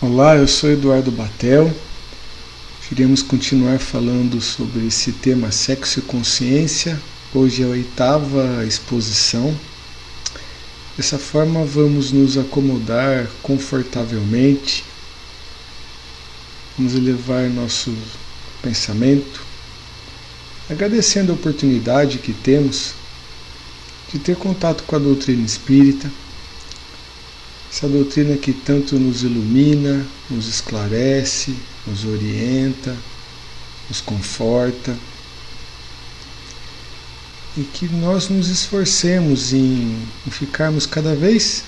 Olá, eu sou Eduardo Batel. Iremos continuar falando sobre esse tema sexo e consciência. Hoje é a 8ª exposição. Dessa forma vamos nos acomodar confortavelmente. Vamos elevar nosso pensamento, agradecendo a oportunidade que temos de ter contato com a doutrina espírita. Essa doutrina que tanto nos ilumina, nos esclarece, nos orienta, nos conforta, e que nós nos esforcemos em ficarmos cada vez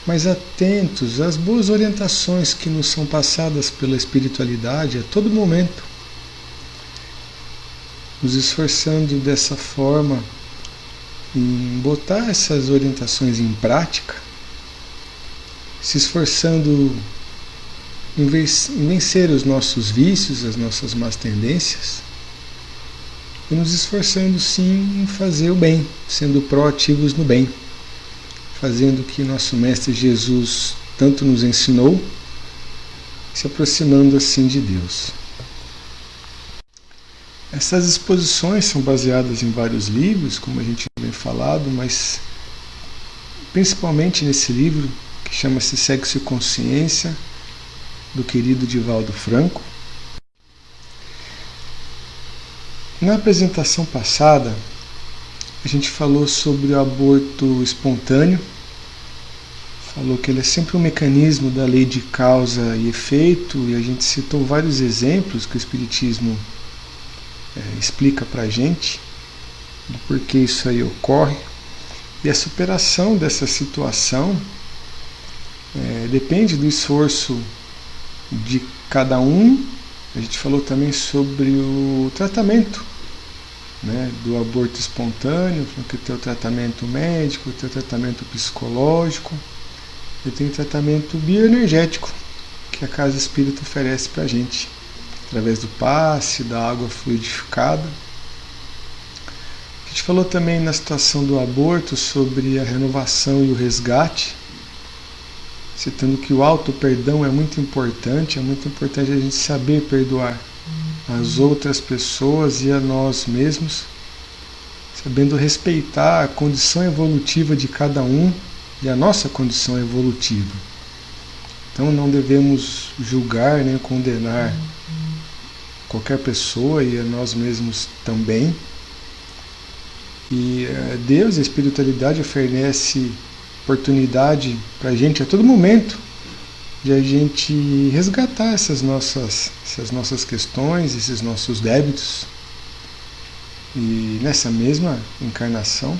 mais atentos às boas orientações que nos são passadas pela espiritualidade a todo momento, nos esforçando dessa forma em botar essas orientações em prática, se esforçando em vencer os nossos vícios, as nossas más tendências, e nos esforçando sim em fazer o bem, sendo proativos no bem, fazendo o que nosso Mestre Jesus tanto nos ensinou, se aproximando assim de Deus. Essas exposições são baseadas em vários livros, como a gente vem falado, mas principalmente nesse livro, que chama-se Sexo e Consciência, do querido Divaldo Franco. Na apresentação passada, a gente falou sobre o aborto espontâneo, falou que ele é sempre um mecanismo da lei de causa e efeito, e a gente citou vários exemplos que o Espiritismo explica pra gente do porquê isso aí ocorre. E a superação dessa situação depende do esforço de cada um. A gente falou também sobre o tratamento, do aborto espontâneo, que tem o tratamento médico, tem o tratamento psicológico e tem o tratamento bioenergético que a Casa Espírita oferece para a gente, através do passe, da água fluidificada. A gente falou também na situação do aborto sobre a renovação e o resgate, citando que o auto-perdão é muito importante a gente saber perdoar as outras pessoas e a nós mesmos, sabendo respeitar a condição evolutiva de cada um e a nossa condição evolutiva. Então não devemos julgar nem condenar qualquer pessoa e a nós mesmos também. E Deus, a espiritualidade, oferece oportunidade para a gente a todo momento de a gente resgatar essas nossas questões, esses nossos débitos. E nessa mesma encarnação,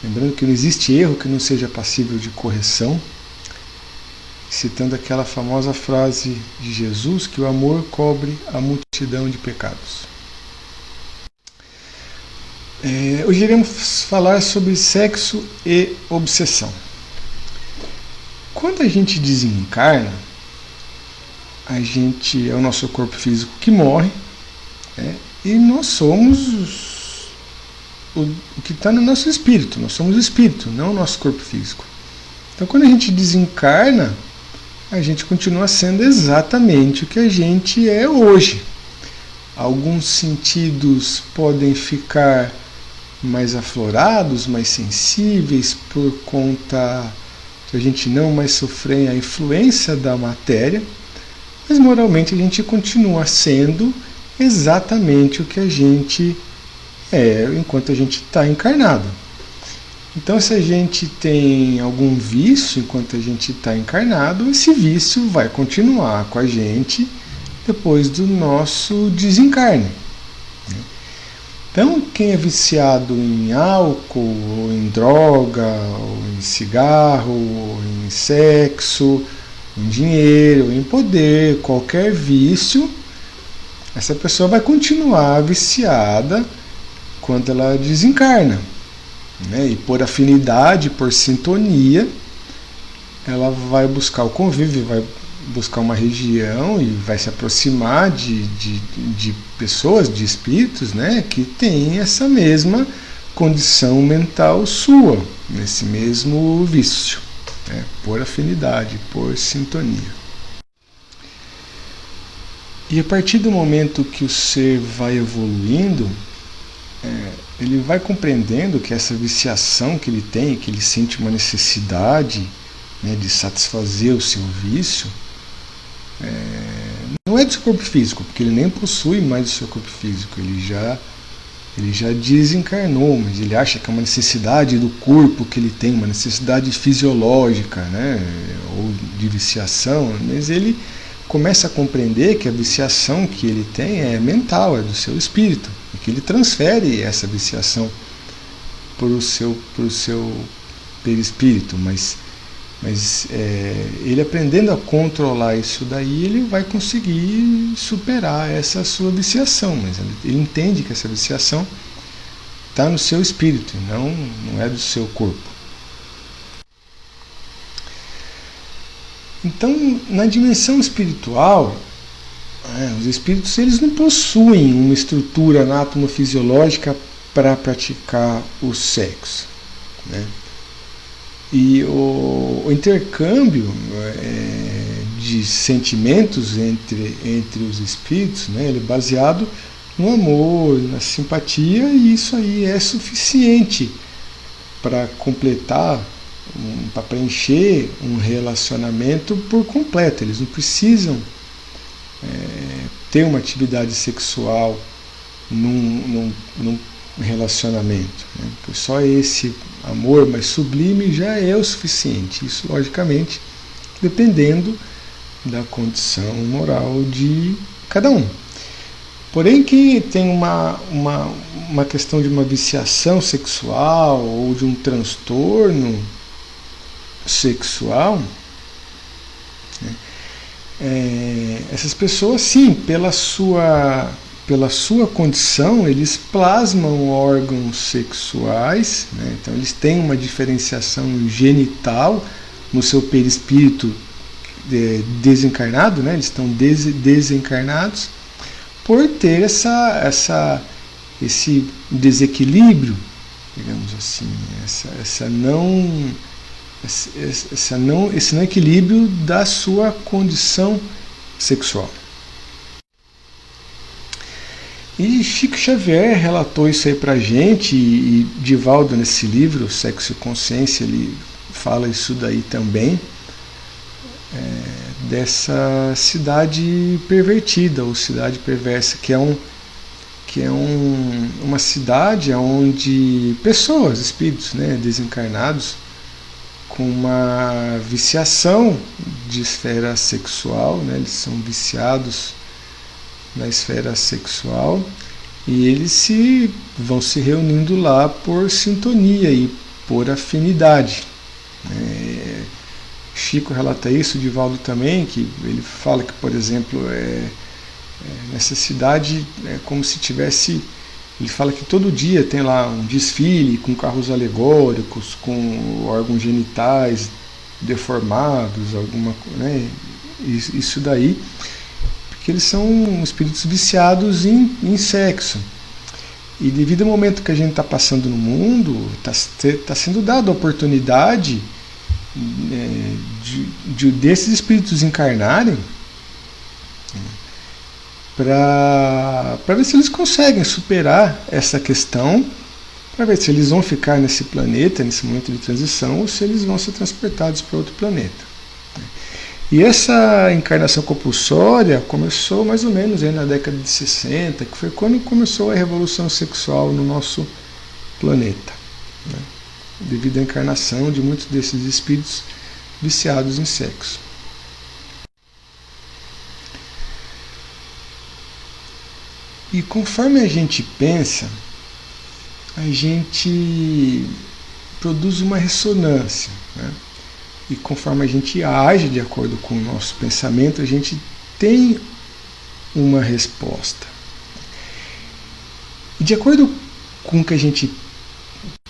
lembrando que não existe erro que não seja passível de correção, citando aquela famosa frase de Jesus, que o amor cobre a multidão de pecados. Hoje iremos falar sobre sexo e obsessão. Quando a gente desencarna, é o nosso corpo físico que morre, e nós somos o que está no nosso espírito, nós somos o espírito, não o nosso corpo físico. Então quando a gente desencarna, a gente continua sendo exatamente o que a gente é hoje. Alguns sentidos podem ficar mais aflorados, mais sensíveis, por conta de a gente não mais sofrer a influência da matéria, mas moralmente a gente continua sendo exatamente o que a gente é enquanto a gente está encarnado. Então, se a gente tem algum vício enquanto a gente está encarnado, esse vício vai continuar com a gente depois do nosso desencarne. Então, quem é viciado em álcool, ou em droga, ou em cigarro, ou em sexo, em dinheiro, em poder, qualquer vício, essa pessoa vai continuar viciada quando ela desencarna. E por afinidade, por sintonia, ela vai buscar o convívio, vai buscar uma região e vai se aproximar de pessoas, de espíritos, que têm essa mesma condição mental sua, nesse mesmo vício, por afinidade, por sintonia. E a partir do momento que o ser vai evoluindo, ele vai compreendendo que essa viciação que ele tem, que ele sente uma necessidade, né, de satisfazer o seu vício, não é do seu corpo físico, porque ele nem possui mais o seu corpo físico, ele já desencarnou, mas ele acha que é uma necessidade do corpo que ele tem, uma necessidade fisiológica, né, ou de viciação, mas ele começa a compreender que a viciação que ele tem é mental, é do seu espírito, e que ele transfere essa viciação para o seu perispírito, mas ele aprendendo a controlar isso daí, ele vai conseguir superar essa sua viciação, mas ele entende que essa viciação está no seu espírito, não é do seu corpo. Então, na dimensão espiritual, os espíritos eles não possuem uma estrutura anatomofisiológica para praticar o sexo, né? E o intercâmbio de sentimentos entre os espíritos, né, ele é baseado no amor, na simpatia, e isso aí é suficiente para completar, para preencher um relacionamento por completo. Eles não precisam ter uma atividade sexual num relacionamento, né? Porque só esse amor mais sublime já é o suficiente. Isso, logicamente, dependendo da condição moral de cada um. Porém, quem tem uma questão de uma viciação sexual ou de um transtorno sexual, né, essas pessoas, sim, pela sua condição, eles plasmam órgãos sexuais, né? Então eles têm uma diferenciação genital no seu perispírito desencarnado, né? Eles estão desencarnados por ter esse desequilíbrio, digamos assim, esse não equilíbrio da sua condição sexual. E Chico Xavier relatou isso aí pra gente, e Divaldo nesse livro, Sexo e Consciência, ele fala isso daí também, dessa cidade pervertida, ou cidade perversa, que é uma cidade onde pessoas, espíritos, né, desencarnados, com uma viciação de esfera sexual, né, eles são viciados na esfera sexual, e eles vão se reunindo lá por sintonia e por afinidade. Chico relata isso, Divaldo também, que ele fala que, por exemplo, nessa cidade é como se tivesse... Ele fala que todo dia tem lá um desfile com carros alegóricos, com órgãos genitais deformados, né, isso daí, porque eles são espíritos viciados em sexo. E devido ao momento que a gente está passando no mundo, está sendo dada a oportunidade desses espíritos encarnarem para ver se eles conseguem superar essa questão, para ver se eles vão ficar nesse planeta, nesse momento de transição, ou se eles vão ser transportados para outro planeta. E essa encarnação compulsória começou mais ou menos aí na década de 60, que foi quando começou a revolução sexual no nosso planeta, né? Devido à encarnação de muitos desses espíritos viciados em sexo. E conforme a gente pensa, a gente produz uma ressonância, né? E conforme a gente age de acordo com o nosso pensamento, a gente tem uma resposta. E de acordo com o que a gente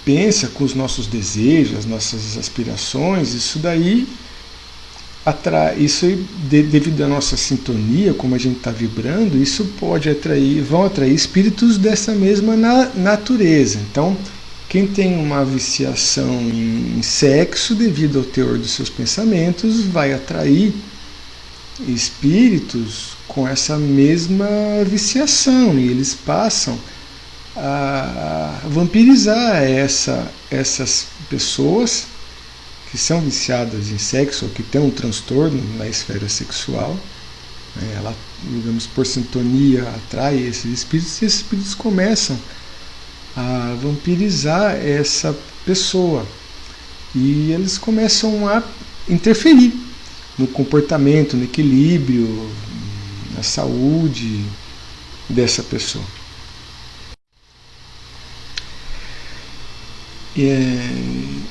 pensa, com os nossos desejos, as nossas aspirações, isso daí devido à nossa sintonia, como a gente está vibrando, isso vão atrair espíritos dessa mesma natureza. Então, quem tem uma viciação em sexo, devido ao teor dos seus pensamentos, vai atrair espíritos com essa mesma viciação, e eles passam a vampirizar essas pessoas que são viciadas em sexo ou que têm um transtorno na esfera sexual. Ela, digamos, por sintonia atrai esses espíritos, e esses espíritos começam a vampirizar essa pessoa, e eles começam a interferir no comportamento, no equilíbrio, na saúde dessa pessoa. E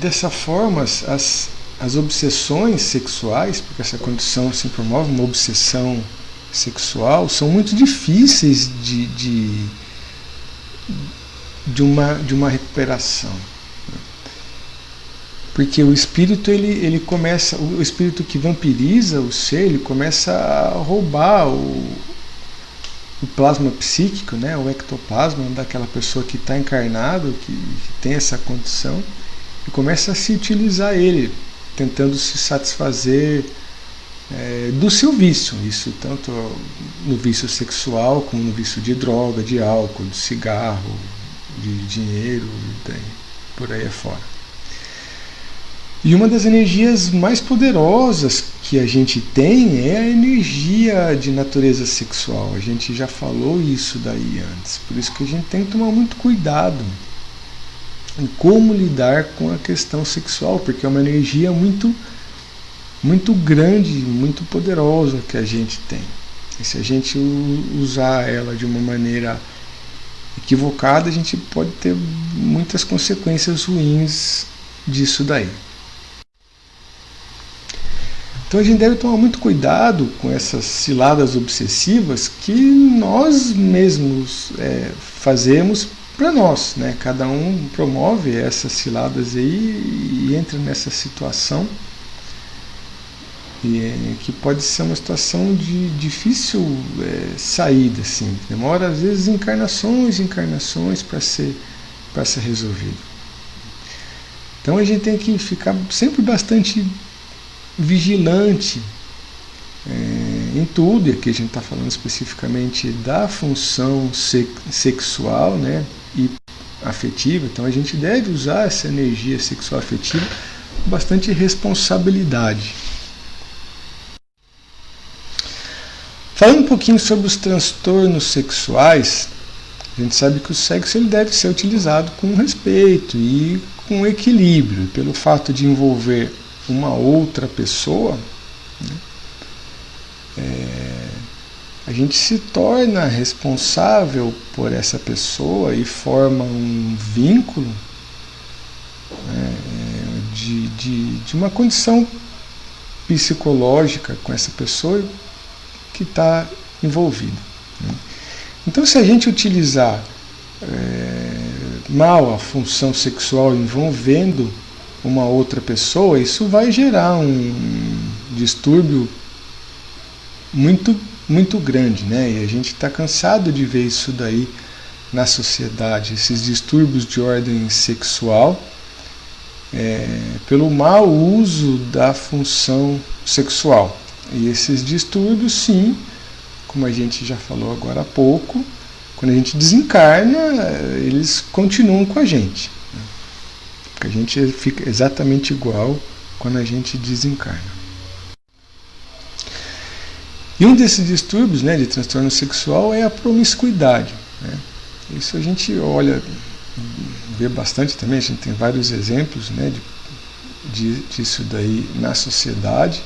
dessa forma, as obsessões sexuais, porque essa condição se promove, uma obsessão sexual, são muito difíceis de uma recuperação. Porque o espírito, ele começa, o espírito que vampiriza o ser, ele começa a roubar o plasma psíquico, né, o ectoplasma daquela pessoa que está encarnado, que tem essa condição, e começa a se utilizar ele, tentando se satisfazer do seu vício. Isso tanto no vício sexual, como no vício de droga, de álcool, de cigarro, de dinheiro, por aí afora. E uma das energias mais poderosas que a gente tem é a energia de natureza sexual. A gente já falou isso daí antes. Por isso que a gente tem que tomar muito cuidado em como lidar com a questão sexual, porque é uma energia muito, muito grande, muito poderosa que a gente tem. E se a gente usar ela de uma maneira equivocada, a gente pode ter muitas consequências ruins disso daí. Então a gente deve tomar muito cuidado com essas ciladas obsessivas que nós mesmos fazemos para nós, né? Cada um promove essas ciladas aí e entra nessa situação, que pode ser uma situação de difícil saída, assim. Demora às vezes encarnações para ser resolvido. Então a gente tem que ficar sempre bastante vigilante em tudo, e aqui a gente está falando especificamente da função sexual, né, e afetiva. Então a gente deve usar essa energia sexual afetiva com bastante responsabilidade. Falando um pouquinho sobre os transtornos sexuais, a gente sabe que o sexo ele deve ser utilizado com respeito e com equilíbrio. Pelo fato de envolver uma outra pessoa, né, a gente se torna responsável por essa pessoa e forma um vínculo, né, de uma condição psicológica com essa pessoa que está envolvida, né. Então, se a gente utilizar mal a função sexual envolvendo uma outra pessoa, isso vai gerar um distúrbio muito, muito grande, né? E a gente está cansado de ver isso daí na sociedade, esses distúrbios de ordem sexual, pelo mau uso da função sexual. E esses distúrbios, sim, como a gente já falou agora há pouco, quando a gente desencarna, eles continuam com a gente. A gente fica exatamente igual quando a gente desencarna. E um desses distúrbios, né, de transtorno sexual é a promiscuidade, né? Isso a gente olha, vê bastante também, a gente tem vários exemplos, né, disso daí na sociedade,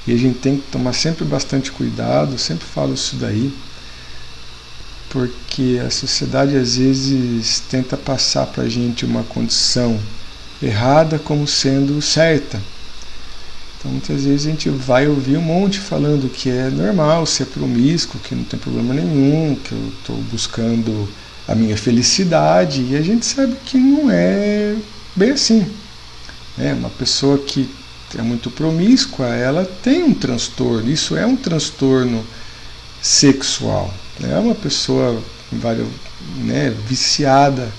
e a gente tem que tomar sempre bastante cuidado, sempre falo isso daí, porque a sociedade às vezes tenta passar para a gente uma condição errada como sendo certa. Então muitas vezes a gente vai ouvir um monte falando que é normal ser promíscuo, que não tem problema nenhum, que eu estou buscando a minha felicidade, e a gente sabe que não é bem assim, né? Uma pessoa que é muito promíscua, ela tem um transtorno, isso é um transtorno sexual, é uma pessoa, né, viciada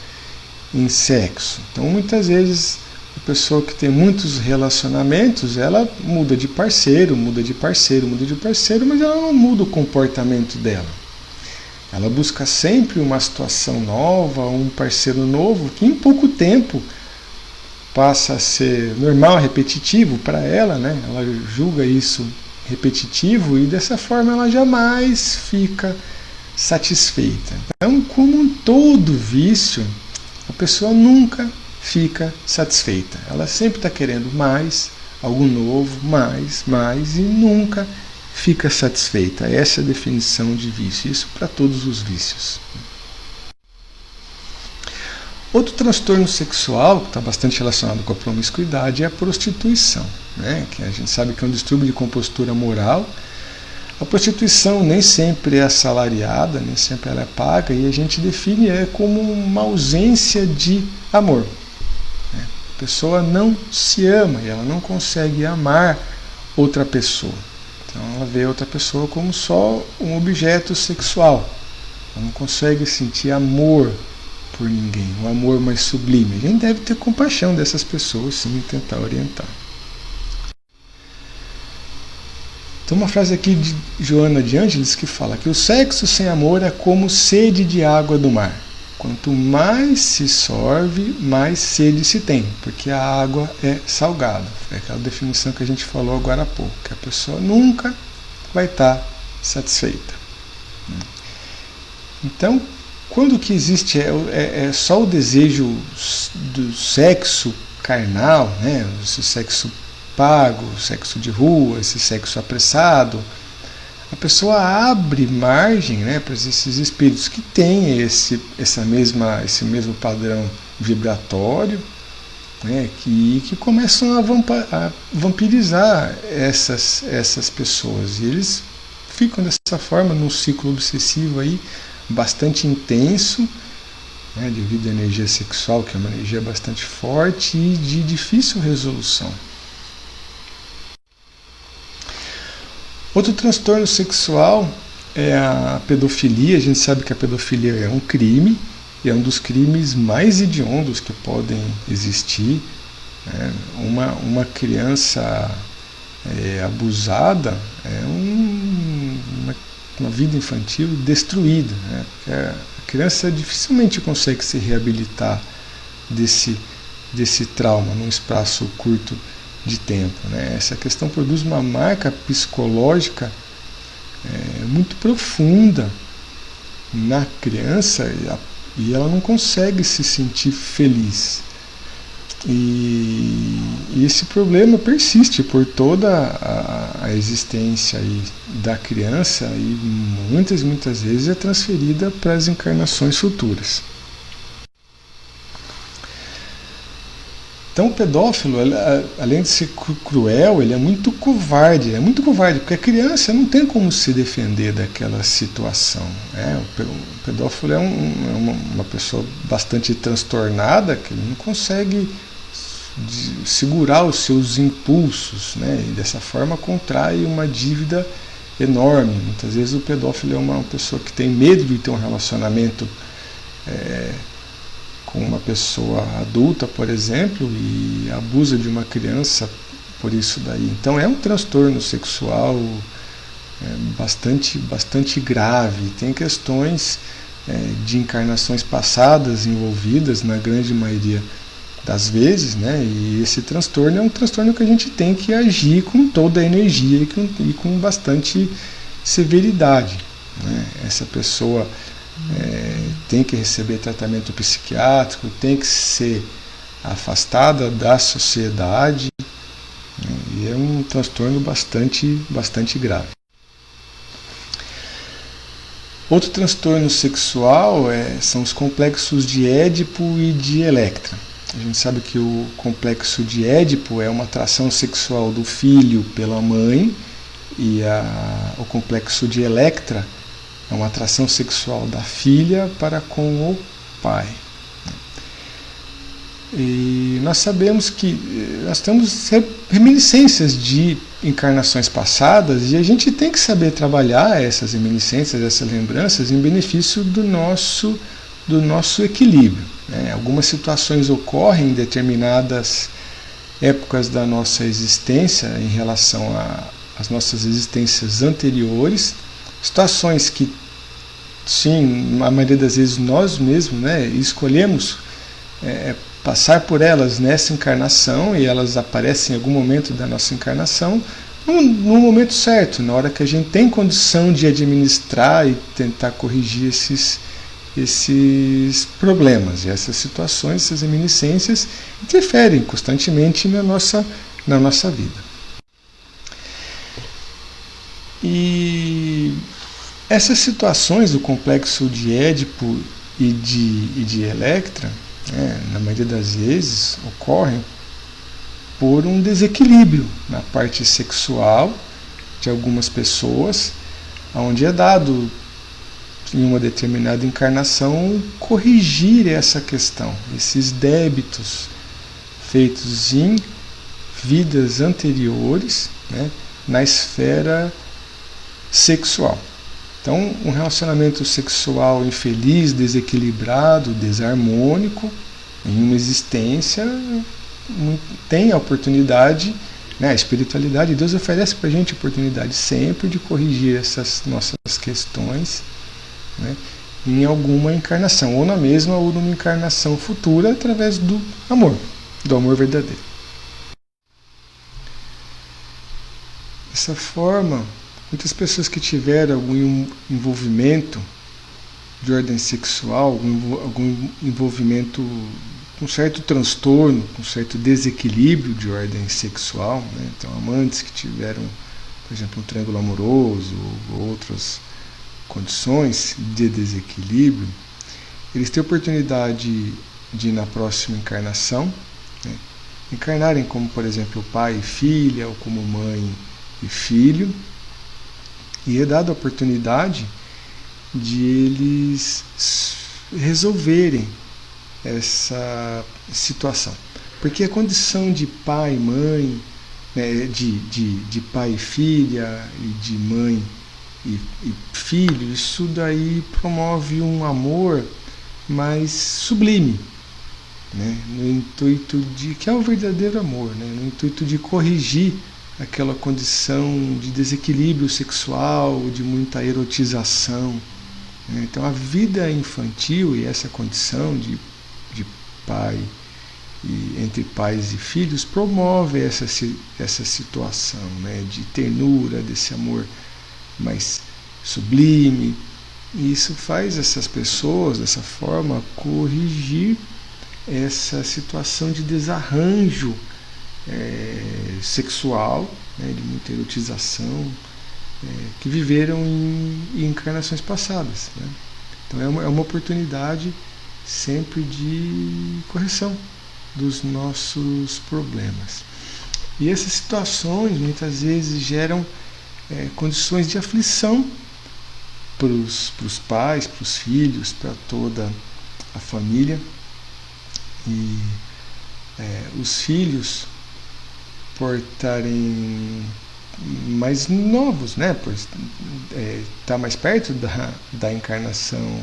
em sexo. Então muitas vezes o pessoa que tem muitos relacionamentos, ela muda de parceiro, muda de parceiro, muda de parceiro, mas ela não muda o comportamento dela. Ela busca sempre uma situação nova, um parceiro novo, que em pouco tempo passa a ser normal, repetitivo para ela, né? Ela julga isso repetitivo e dessa forma ela jamais fica satisfeita. Então, como em todo vício, a pessoa nunca fica satisfeita. Ela sempre está querendo mais, algo novo, mais, e nunca fica satisfeita. Essa é a definição de vício. Isso para todos os vícios. Outro transtorno sexual, que está bastante relacionado com a promiscuidade, é a prostituição, né? Que a gente sabe que é um distúrbio de compostura moral. A prostituição nem sempre é assalariada, nem sempre ela é paga, e a gente define como uma ausência de amor. A pessoa não se ama e ela não consegue amar outra pessoa. Então ela vê outra pessoa como só um objeto sexual. Ela não consegue sentir amor por ninguém, um amor mais sublime. A gente deve ter compaixão dessas pessoas, sim, e tentar orientar. Tem uma frase aqui de Joana de Ângeles que fala que o sexo sem amor é como sede de água do mar. Quanto mais se sorve, mais sede se tem, porque a água é salgada. É aquela definição que a gente falou agora há pouco, que a pessoa nunca vai estar satisfeita. Então, quando que existe é só o desejo do sexo carnal, né? Esse sexo pago, sexo de rua, esse sexo apressado, a pessoa abre margem, né, para esses espíritos que têm esse mesmo padrão vibratório, né, que começam a vampirizar essas pessoas. E eles ficam dessa forma num ciclo obsessivo aí, bastante intenso, né, devido à energia sexual, que é uma energia bastante forte e de difícil resolução. Outro transtorno sexual é a pedofilia. A gente sabe que a pedofilia é um crime, e é um dos crimes mais hediondos que podem existir. Né? Uma criança abusada é uma vida infantil destruída. Né? Porque a criança dificilmente consegue se reabilitar desse trauma num espaço curto de tempo, né? Essa questão produz uma marca psicológica muito profunda na criança e ela não consegue se sentir feliz. E esse problema persiste por toda a existência aí da criança e muitas vezes é transferida para as encarnações futuras. Então o pedófilo, além de ser cruel, ele é muito covarde. É muito covarde, porque a criança não tem como se defender daquela situação. Né? O pedófilo é uma pessoa bastante transtornada, que ele não consegue segurar os seus impulsos, né? E dessa forma contrai uma dívida enorme. Muitas vezes o pedófilo é uma pessoa que tem medo de ter um relacionamento com uma pessoa adulta, por exemplo, e abusa de uma criança por isso daí. Então é um transtorno sexual bastante grave. Tem questões de encarnações passadas envolvidas, na grande maioria das vezes, né? E esse transtorno é um transtorno que a gente tem que agir com toda a energia e com bastante severidade. Né? Essa pessoa tem que receber tratamento psiquiátrico, tem que ser afastada da sociedade, né? E é um transtorno bastante grave. Outro transtorno sexual são os complexos de Édipo e de Electra. A gente sabe que o complexo de Édipo é uma atração sexual do filho pela mãe, e o complexo de Electra é uma atração sexual da filha para com o pai. E nós sabemos que nós temos reminiscências de encarnações passadas, e a gente tem que saber trabalhar essas reminiscências, essas lembranças em benefício do nosso equilíbrio. Né? Algumas situações ocorrem em determinadas épocas da nossa existência em relação às nossas existências anteriores, situações que, sim, a maioria das vezes nós mesmos, né, escolhemos passar por elas nessa encarnação, e elas aparecem em algum momento da nossa encarnação, no momento certo, na hora que a gente tem condição de administrar e tentar corrigir esses problemas. E essas situações, essas reminiscências interferem constantemente na nossa vida. E essas situações do complexo de Édipo e de Electra, na maioria das vezes, ocorrem por um desequilíbrio na parte sexual de algumas pessoas, onde é dado, em uma determinada encarnação, corrigir essa questão, esses débitos feitos em vidas anteriores, né, na esfera sexual. Então, um relacionamento sexual infeliz, desequilibrado, desarmônico, em uma existência, tem a oportunidade, né, a espiritualidade, Deus oferece para a gente a oportunidade sempre de corrigir essas nossas questões, né, em alguma encarnação, ou na mesma ou numa encarnação futura, através do amor verdadeiro. Dessa forma, muitas pessoas que tiveram algum envolvimento de ordem sexual, algum envolvimento com certo transtorno, com certo desequilíbrio de ordem sexual, né? Então, amantes que tiveram, por exemplo, um triângulo amoroso ou outras condições de desequilíbrio, eles têm a oportunidade de, na próxima encarnação, né, encarnarem como, por exemplo, pai e filha, ou como mãe e filho, e é dada a oportunidade de eles resolverem essa situação. Porque a condição de pai e mãe, né, de pai e filha, e de mãe e filho, isso daí promove um amor mais sublime, né, no intuito de, que é o verdadeiro amor, né, no intuito de corrigir aquela condição de desequilíbrio sexual, de muita erotização. Então, a vida infantil e essa condição de pai, e entre pais e filhos, promove essa situação, né, de ternura, desse amor mais sublime. E isso faz essas pessoas, dessa forma, corrigir essa situação de desarranjo sexual, né, de muita erotização, que viveram em encarnações passadas, né? Então é uma oportunidade sempre de correção dos nossos problemas. E essas situações muitas vezes geram condições de aflição para os pais, para os filhos, para toda a família. E os filhos, por estarem mais novos, né, por estar mais perto da encarnação,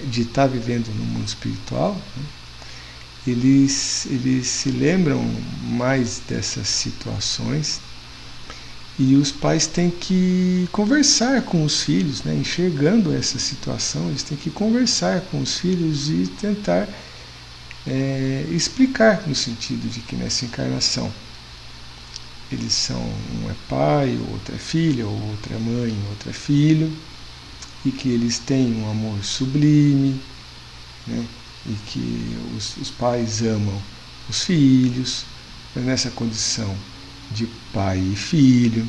de estar vivendo no mundo espiritual, né, eles se lembram mais dessas situações, e os pais têm que conversar com os filhos, né, enxergando essa situação, eles têm que conversar com os filhos e tentar explicar, no sentido de que nessa encarnação eles são, um é pai, o outro é filha, o outro é mãe, o outro é filho, e que eles têm um amor sublime, né, e que os pais amam os filhos, nessa condição de pai e filho.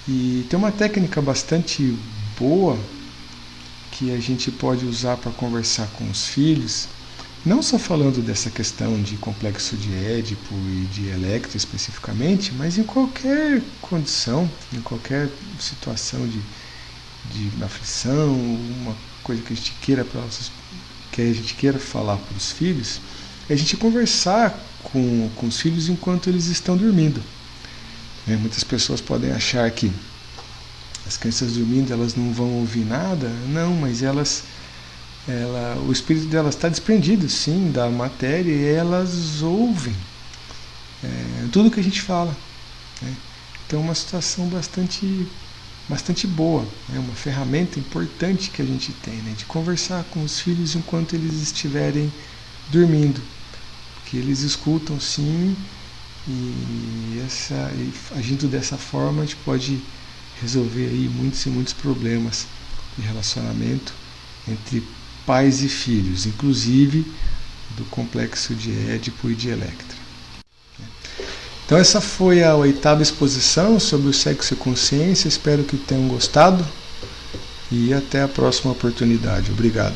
E tem uma técnica bastante boa que a gente pode usar para conversar com os filhos, não só falando dessa questão de complexo de Édipo e de Electra especificamente, mas em qualquer condição, em qualquer situação de aflição, uma coisa que a gente queira falar para os filhos, é a gente conversar com os filhos enquanto eles estão dormindo. Muitas pessoas podem achar que as crianças dormindo elas não vão ouvir nada. Não, mas o espírito delas está desprendido, sim, da matéria, e elas ouvem. tudo que a gente fala, né? Então é uma situação bastante boa, é uma ferramenta importante que a gente tem, né? De conversar com os filhos enquanto eles estiverem dormindo, porque eles escutam sim, e agindo dessa forma a gente pode resolver aí muitos e muitos problemas de relacionamento entre pais e filhos, inclusive do complexo de Édipo e de Electra. Então essa foi a 8ª exposição sobre o sexo e consciência, espero que tenham gostado e até a próxima oportunidade. Obrigado.